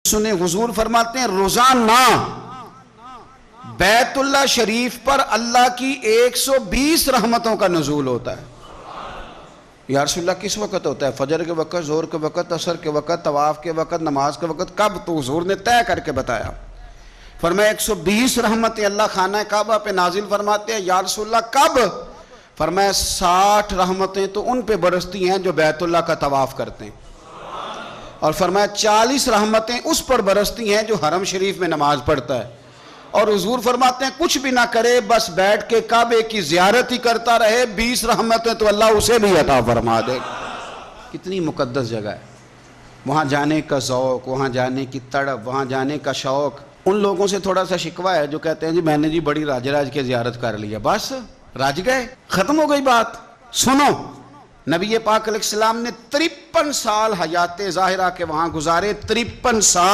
سنیں حضور فرماتے ہیں روزانہ بیت اللہ شریف پر اللہ کی 120 رحمتوں کا نزول ہوتا ہے۔ یا رسول اللہ کس وقت ہوتا ہے؟ فجر کے وقت، ظہر کے وقت، عصر کے وقت، طواف کے وقت، نماز کے وقت؟ کب؟ تو حضور نے طے کر کے بتایا، فرمایا 120 رحمتیں اللہ خانہ کعبہ پہ نازل فرماتے ہیں۔ یا رسول اللہ کب؟ فرمایا 60 رحمتیں تو ان پہ برستی ہیں جو بیت اللہ کا طواف کرتے ہیں، اور فرمایا 40 رحمتیں اس پر برستی ہیں جو حرم شریف میں نماز پڑھتا ہے۔ اور حضور فرماتے ہیں کچھ بھی نہ کرے، بس بیٹھ کے کعبے کی زیارت ہی کرتا رہے، 20 رحمتیں تو اللہ اسے بھی عطا فرما دے گا۔ کتنی مقدس جگہ ہے، وہاں جانے کا ذوق، وہاں جانے کی تڑپ، وہاں جانے کا شوق۔ ان لوگوں سے تھوڑا سا شکوہ ہے جو کہتے ہیں جی میں نے جی بڑی راج کے زیارت کر لیا، بس راج گئے، ختم ہو گئی بات۔ سنو، نبی پاک علیہ السلام نے 53 سال حیات ظاہرہ کے وہاں گزارے، 53 سال۔